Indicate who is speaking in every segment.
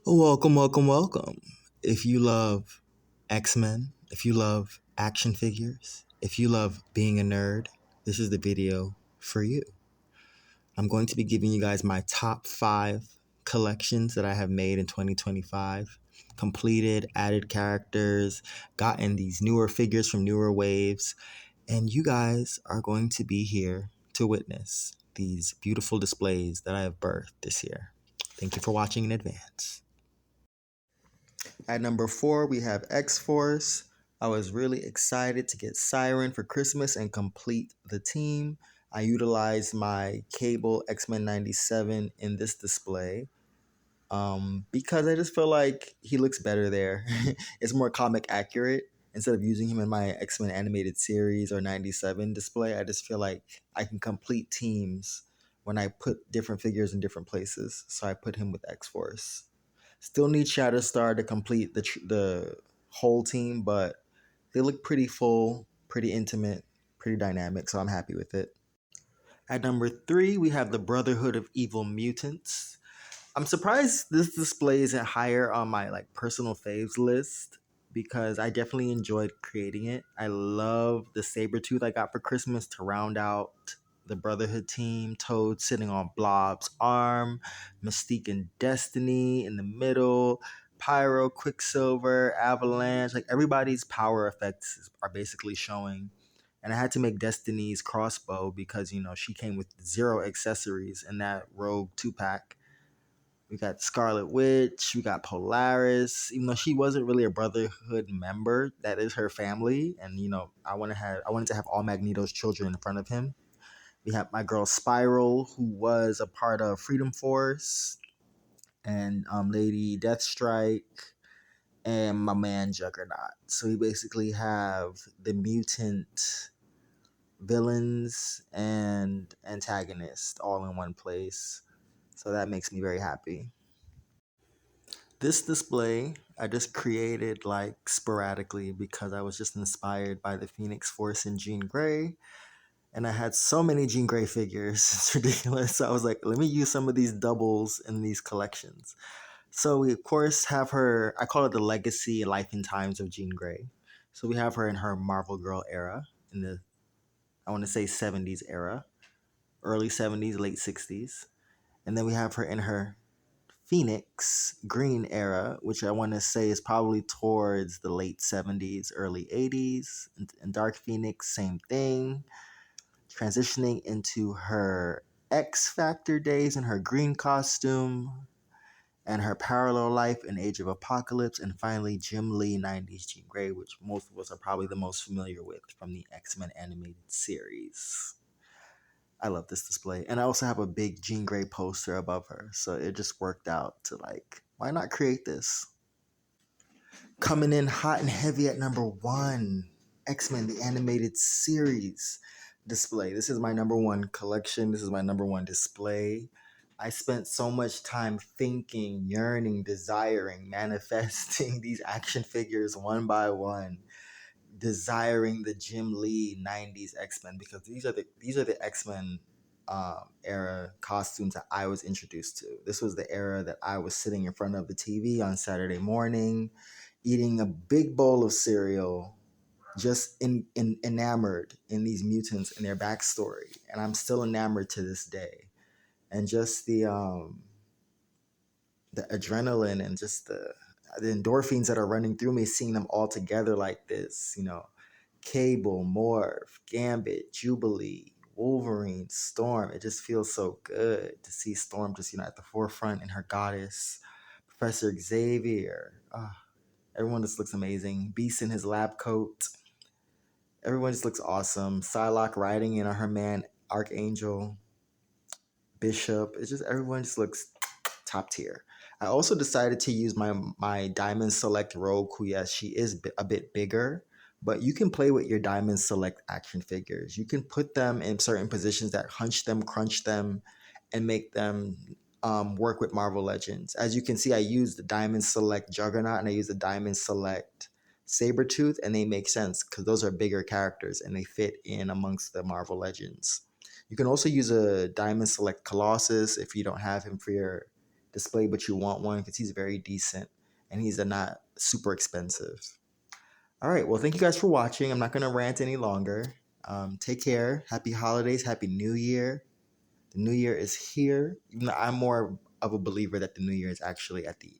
Speaker 1: Welcome, welcome, welcome. If you love X-Men, if you love action figures, if you love being a nerd, this is the video for you. I'm going to be giving you guys my top 5 collections that I have made in 2025. Completed, added characters, gotten these newer figures from newer waves, and you guys are going to be here to witness these beautiful displays that I have birthed this year. Thank you for watching in advance. At number 4, we have X Force. I was really excited to get Siren for Christmas and complete the team. I utilized my Cable X-Men 97 in this display because I just feel like he looks better there. It's more comic accurate. Instead of using him in my X-Men animated series or 97 display, I just feel like I can complete teams when I put different figures in different places. So I put him with X Force. Still need Shatterstar to complete the whole team, but they look pretty full, pretty intimate, pretty dynamic, so I'm happy with it. At number 3, we have the Brotherhood of Evil Mutants. I'm surprised this display isn't higher on my personal faves list because I definitely enjoyed creating it. I love the Sabretooth I got for Christmas to round out the Brotherhood team. Toad sitting on Blob's arm, Mystique and Destiny in the middle, Pyro, Quicksilver, Avalanche. Like everybody's power effects are basically showing. And I had to make Destiny's crossbow because she came with 0 accessories in that Rogue 2-pack. We got Scarlet Witch. We got Polaris. Even though she wasn't really a Brotherhood member, that is her family. And I wanted to have all Magneto's children in front of him. We have my girl Spiral, who was a part of Freedom Force, and Lady Deathstrike, and my man Juggernaut. So we basically have the mutant villains and antagonists all in one place. So that makes me very happy. This display I just created sporadically because I was just inspired by the Phoenix Force and Jean Grey. And I had so many Jean Grey figures, it's ridiculous. So I was like, let me use some of these doubles in these collections. So we of course have her, I call it the legacy life and times of Jean Grey. So we have her in her Marvel Girl era, in the I want to say 70s era, early 70s, late 60s. And then we have her in her Phoenix Green era, which I want to say is probably towards the late 70s, early 80s. And Dark Phoenix, same thing. Transitioning into her X Factor days in her green costume, and her parallel life in Age of Apocalypse, and finally Jim Lee 90s Jean Grey, which most of us are probably the most familiar with from the X-Men animated series. I love this display. And I also have a big Jean Grey poster above her. So it just worked out to why not create this? Coming in hot and heavy at number 1, X-Men, the animated series display. This is my number 1 collection. This is my number 1 display. I spent so much time thinking, yearning, desiring, manifesting these action figures one by one, desiring the Jim Lee 90s X-Men because these are the X-Men era costumes that I was introduced to. This was the era that I was sitting in front of the TV on Saturday morning, eating a big bowl of cereal, just enamored in these mutants and their backstory. And I'm still enamored to this day. And just the adrenaline and just the endorphins that are running through me, seeing them all together like this, Cable, Morph, Gambit, Jubilee, Wolverine, Storm. It just feels so good to see Storm just, at the forefront in her goddess, Professor Xavier. Everyone just looks amazing. Beast in his lab coat. Everyone just looks awesome. Psylocke riding in on her man, Archangel, Bishop. It's just, everyone just looks top tier. I also decided to use my Diamond Select Rogue, who, yes, she is a bit bigger, but you can play with your Diamond Select action figures. You can put them in certain positions that hunch them, crunch them, and make them work with Marvel Legends. As you can see, I used the Diamond Select Juggernaut and I used the Diamond Select Sabretooth, and they make sense because those are bigger characters and they fit in amongst the Marvel Legends. You can also use a Diamond Select Colossus if you don't have him for your display, but you want one because he's very decent and he's not super expensive. All right. Well, thank you guys for watching. I'm not going to rant any longer. Take care. Happy holidays. Happy New Year. The New Year is here. Even though I'm more of a believer that the New Year is actually at the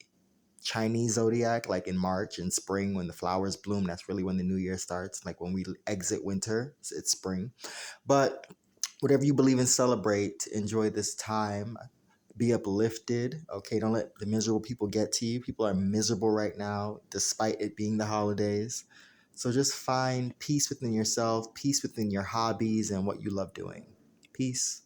Speaker 1: Chinese zodiac, like in March and spring when the flowers bloom. That's really when the New Year starts. Like when we exit winter, it's spring. But whatever you believe in, celebrate, enjoy this time, be uplifted. Okay, don't let the miserable people get to you. People are miserable right now, despite it being the holidays. So just find peace within yourself, peace within your hobbies and what you love doing. Peace.